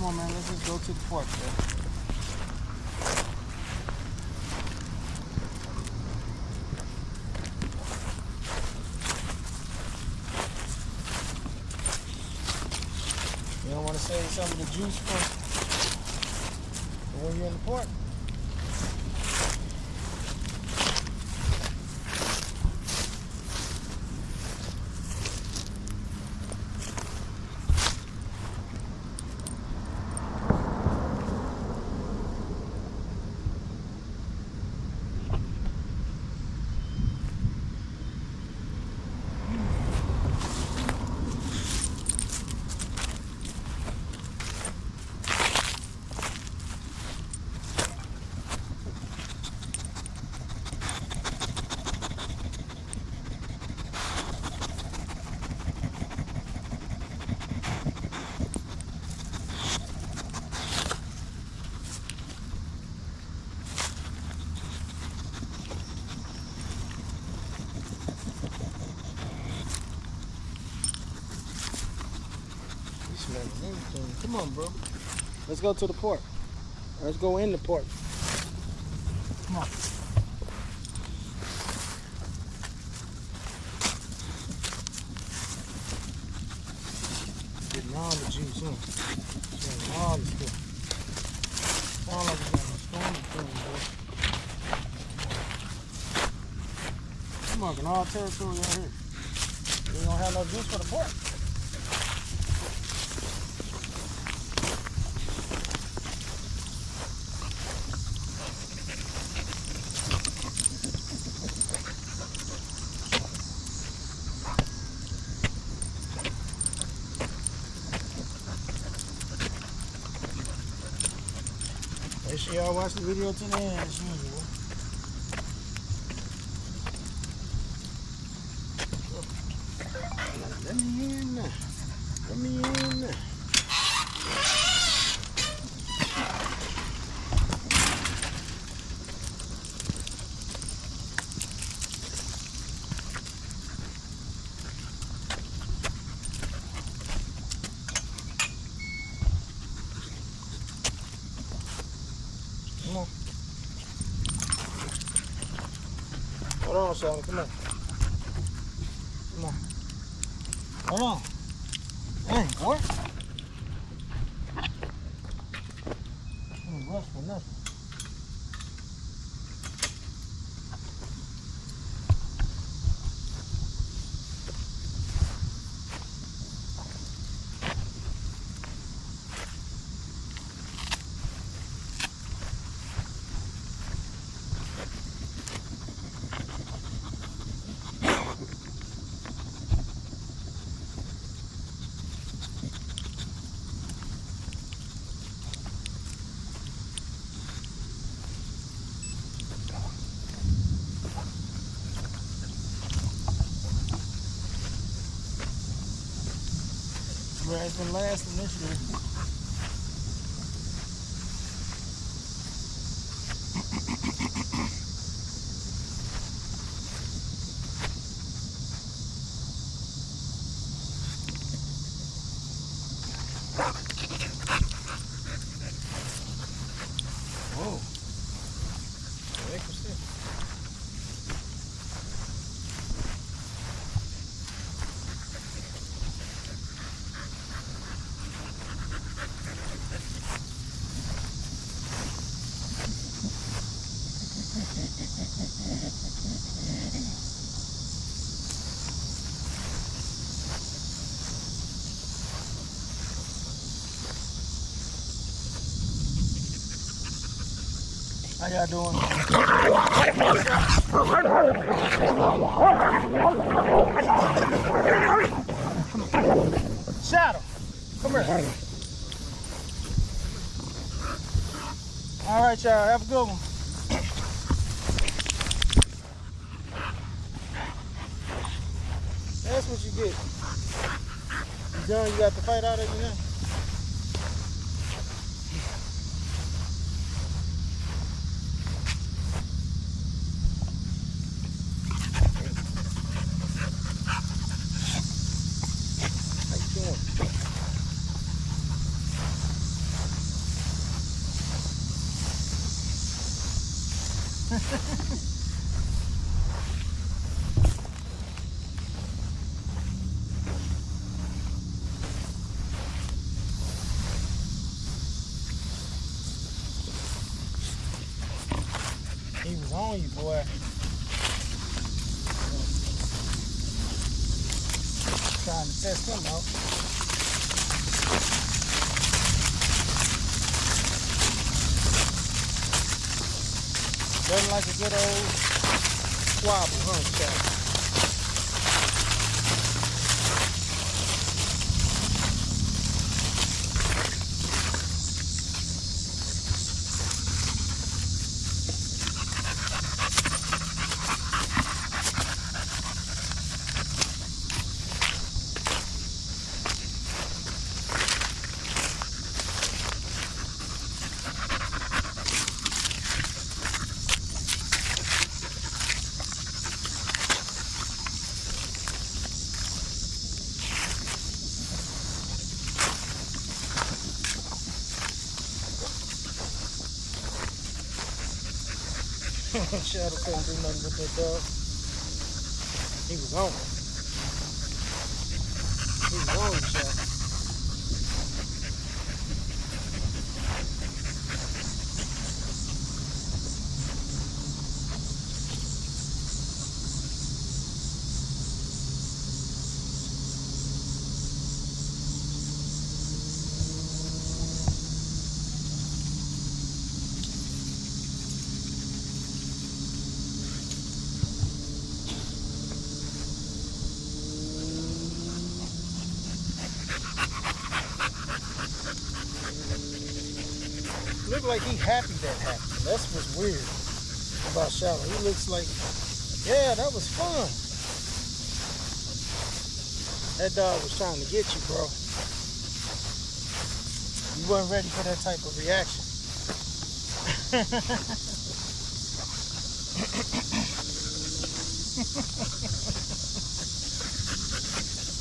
Come on, man. Let's just go to the park, bro. You don't want to save some of the juice for when you're in the park? Come on, bro. Let's go to the park. Let's go in the park. Come on. Getting all the juice, huh? Getting all the stuff. All of it got a storm thing, bro. I'm marking all territory out here. We don't have no juice for the park. Make sure y'all watch the video to the end as usual. Let me in now. Let me in now. Come on. Hold on, Sally. Come on. Come on. Hold on. Dang, boy. Rush for nothing. It's been lasting this year. Whoa. Interesting. How y'all doing? Shadow, come here. All right, y'all, have a good one. That's what you get. You done? You got the fight out of you now? He was on you, boy. Trying to test him out. Doesn't like a good old squabble, huh, Chad? Shadow couldn't do nothing with that dog. He was on. He was on you, Shadow. Look like he happy that happened. That's what's weird about Shadow. He looks like, yeah, that was fun. That dog was trying to get you, bro. You weren't ready for that type of reaction.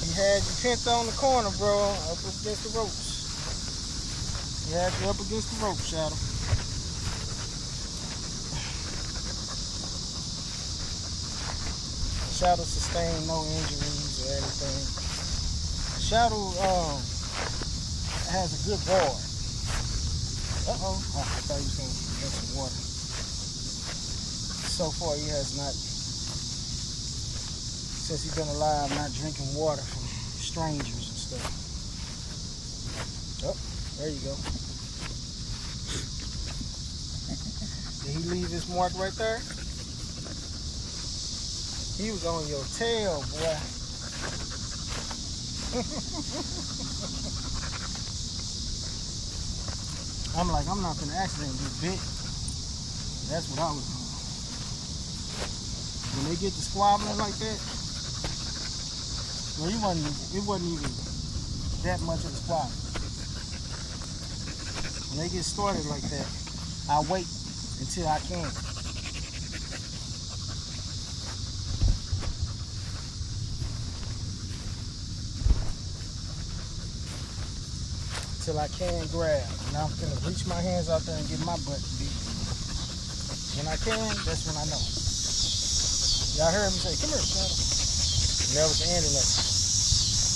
He had you pinned on the corner, bro, up against the ropes. He had you up against the rope, Shadow. Shadow sustained no injuries or anything. Shadow has a good guard. Uh-oh. Oh, I thought he was going to drink some water. So far, he has not, since he's been alive, not drinking water from strangers and stuff. Oh, there you go. Did he leave his mark right there? He was on your tail, boy. I'm like, I'm not gonna accidentally get bit. That's what I was doing. When they get to squabbling like that, well, it wasn't even that much of a squabble. When they get started like that, I wait until I can. Till I can grab. Now I'm gonna reach my hands out there and get my butt beat. When I can, that's when I know. Y'all heard me say, come here, Shadow. And that was the end of that.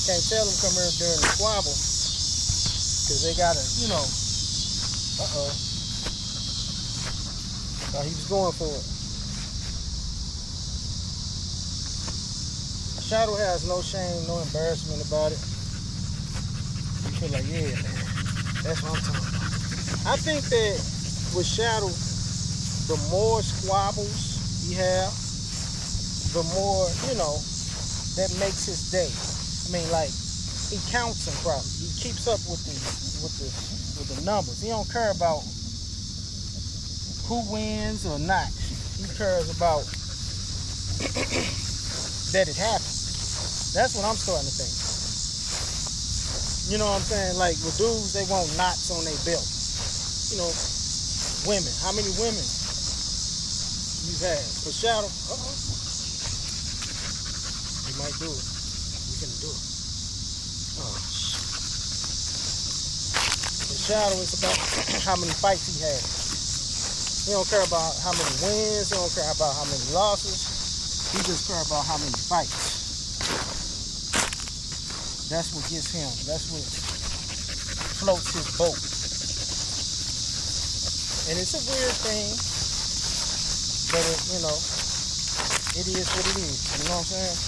Can't tell them come here during the squabble, because they gotta, you know, uh-oh. Thought he was going for it. Shadow has no shame, no embarrassment about it. You feel like, yeah, man, that's what I'm talking about. I think that with Shadow, the more squabbles he have, the more, you know, that makes his day. I mean, like, he counts them probably. He keeps up with the numbers. He don't care about who wins or not. He cares about that it happened. That's what I'm starting to think. You know what I'm saying? Like with dudes, they want knots on their belt. You know, women. How many women you've had? For Shadow, he might do it. He's gonna do it. Oh, shit. For Shadow, it's about how many fights he had. He don't care about how many wins. He don't care about how many losses. He just care about how many fights. That's what gets him. That's what floats his boat. And it's a weird thing, but it, you know, it is what it is. You know what I'm saying?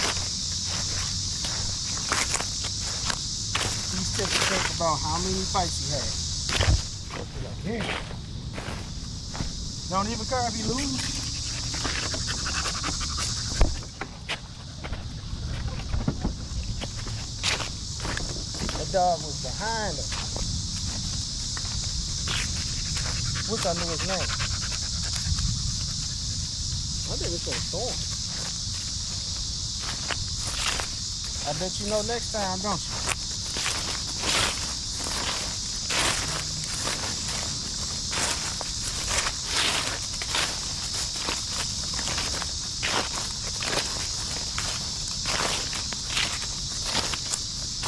He's typically think about how many fights he had. Like, yeah. Don't even care if he loses. That dog was behind him. Wish I knew his name. I think it's gonna storm. I bet you know next time, don't you?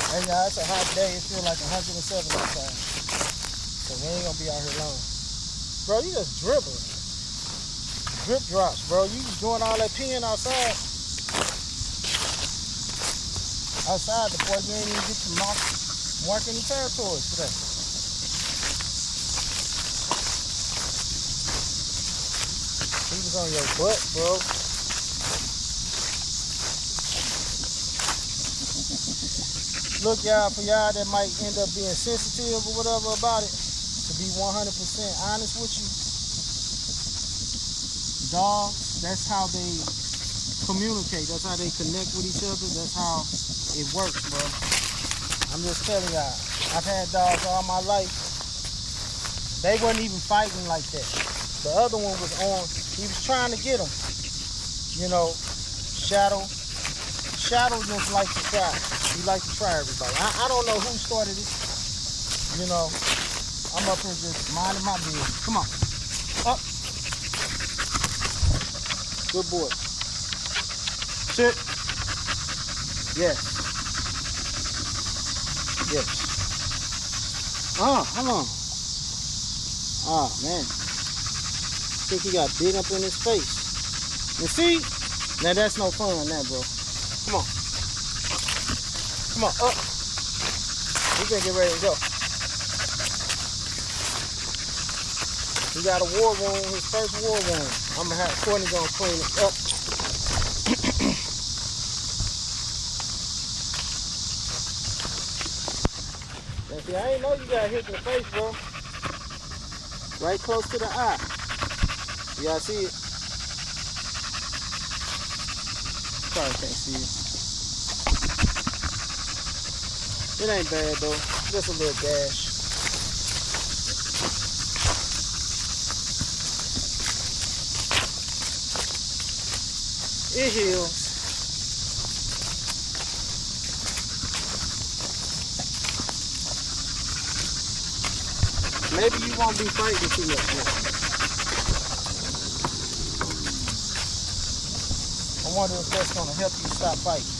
Hey y'all, it's a hot day. It feels like 107 outside. So we ain't gonna be out here long. Bro, you just dribbling. Drip drops, bro. You just doing all that peeing outside. Outside, the boy, you ain't even get to mark any territories today. He was on your butt, bro. Look, y'all, for y'all that might end up being sensitive or whatever about it, to be 100% honest with you, dogs, that's how they communicate. That's how they connect with each other. That's how it works, bro. I'm just telling y'all. I've had dogs all my life. They wasn't even fighting like that. The other one was on. He was trying to get him. You know, Shadow just likes to try. He likes to try everybody. I don't know who started it. You know, I'm up here just minding my business. Come on. Up. Good boy. Sit. Yes. Yes. Oh, come on. Oh, man. I think he got big up in his face. You see? Now that's no fun now, bro. Come on. Come on, up. We're gonna get ready to go. He got a war wound, his first war wound. I'm gonna have Courtney gonna clean it up. Now, see, I ain't know you got hit in the face, bro. Right close to the eye. Y'all see it? Sorry, can't see it. It ain't bad though, just a little gash. It heals. Maybe you won't be fighting too much now. I wonder if that's gonna help you stop fighting.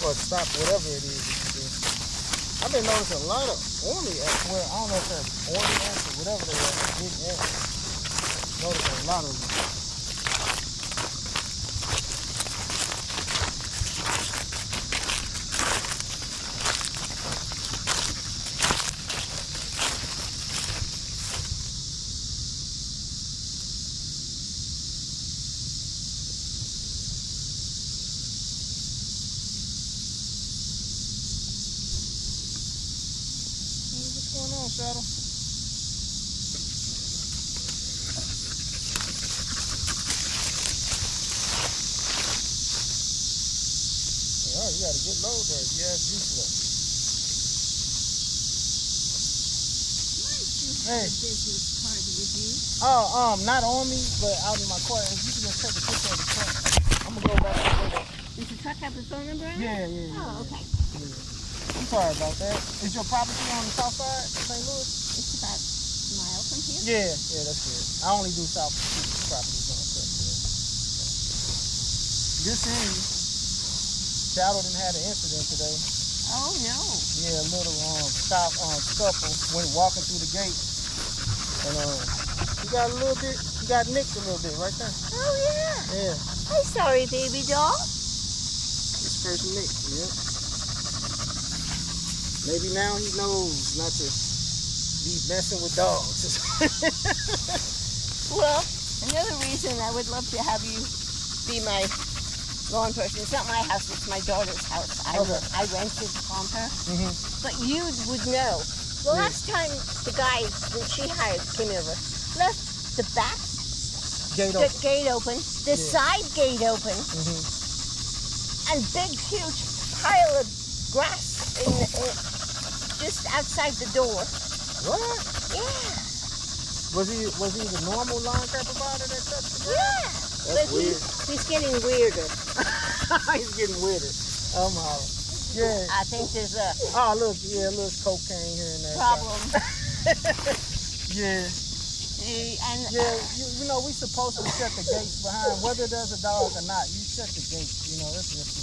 Or stop whatever it is that you do. I've been noticing a lot of ormy ants. Well, I don't know if they're ormy ants or whatever they are. Big ants. Noticing a lot of them. What's going on, Shadow? Oh, you gotta get low there. You have juice left. Hey. Business card with you. Oh, not on me, but out in my car. If you can just take a picture of the truck, I'm gonna go back and go there. Does the truck have the phone number on it? Yeah. Oh, okay. Yeah. I'm sorry about that. Is your property on the south side of St. Louis? It's about a mile from here. Yeah, that's good. I only do south properties on the south side. Good seeing you. Shadow didn't have an incident today. Oh no. Yeah, a little scuffle when walking through the gate. And he got a little bit, he got nicked a little bit right there. Oh yeah. Yeah. I'm sorry, baby doll. His first nick, yeah. Maybe now he knows not to be messing with dogs. Well, another reason I would love to have you be my lawn person. It's not my house, it's my daughter's house. I rented from her. But you would know. The last time the guy that she hired came over, left the back gate open, the side gate open, and big, huge pile of grass just outside the door. What? Yeah. Was he the normal lawn care provider that touched the grass? Yeah. That's weird. He's getting weirder. He's getting weirder. Yeah. I think there's a look, yeah, a little cocaine here and there. problem. Yeah. And You know, we supposed to shut the gates behind, whether there's a dog or not. You shut the gates, you know, that's what the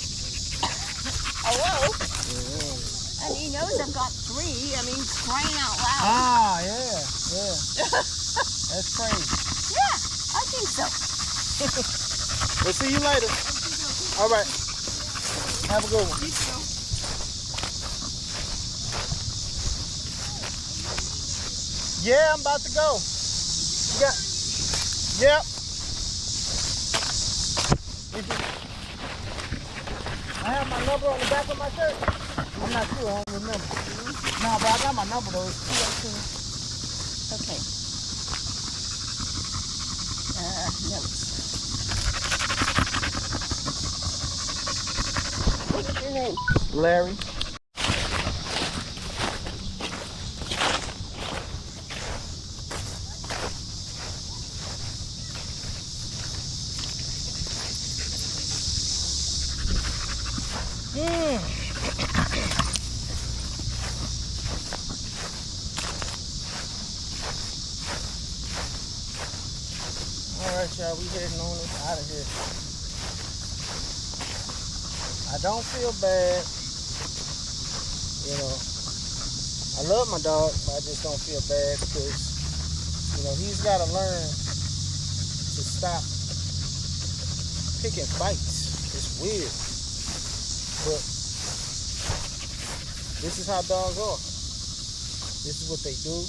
hello. yeah. And he knows I've got 3. I mean, crying out loud. Yeah. That's crazy. Yeah, I think so. We'll see you later. All right. Have a good one. You too. Yeah, I'm about to go. Yep. I have my number on the back of my shirt. I'm not sure, I don't remember. No, but I got my number though. It's 218. Okay. Notes. What's your name? Larry. Alright, y'all, we heading on out of here. I don't feel bad. You know, I love my dog, but I just don't feel bad because, you know, he's got to learn to stop picking fights. It's weird. But this is how dogs are. This is what they do.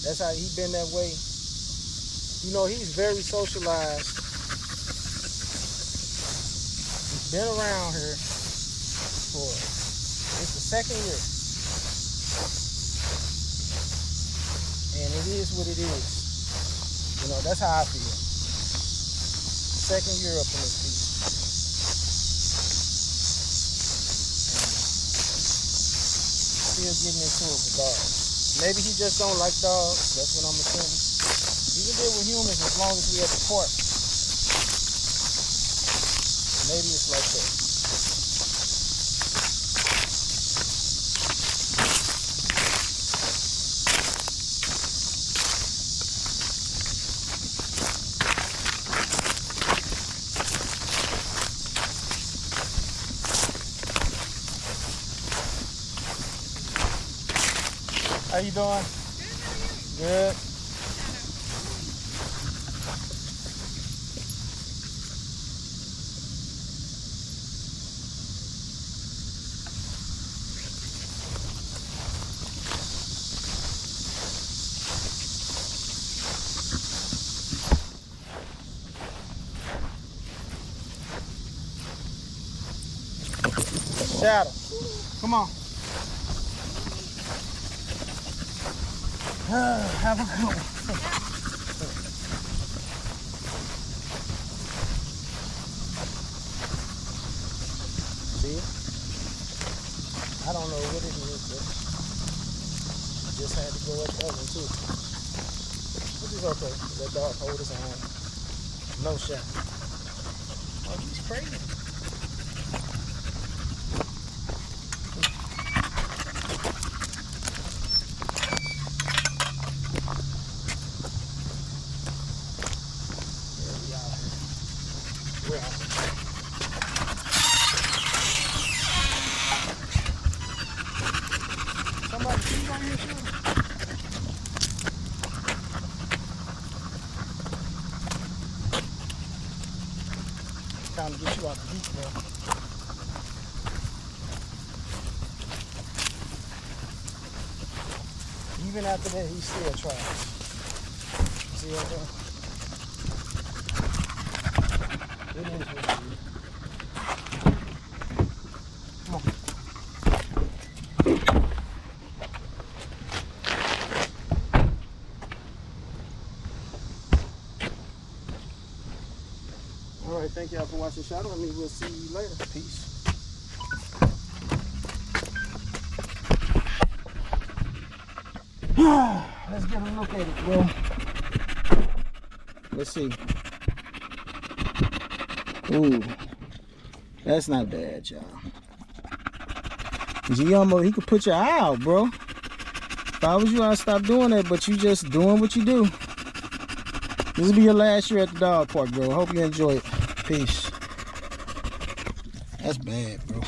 That's how he been that way. You know, he's very socialized. He's been around here for, it's the 2nd year. And it is what it is. You know, that's how I feel. 2nd year up in this piece. Still getting into it with dogs. Maybe he just don't like dogs. That's what I'm assuming. He can deal with humans as long as we at the park. Maybe it's like that. How you doing? Good. Shadow, come on. Have a good one. See? I don't know what it is, but I just had to go at the oven too. Which is okay. That dog hold his own. No shot. Oh, he's crazy. kind of get you out the heat, bro. Even after that, he still tries. See what I'm doing? It is what it is. Come on. All right, thank y'all for watching Shadow. I mean, we'll see you later. Peace. Let's get a look at it, bro. Let's see. Ooh, that's not bad, y'all. He could put your eye out, bro. If I was you, I'd stop doing that, but you just doing what you do. This will be your last year at the dog park, bro. Hope you enjoy it. Peace. That's bad, bro.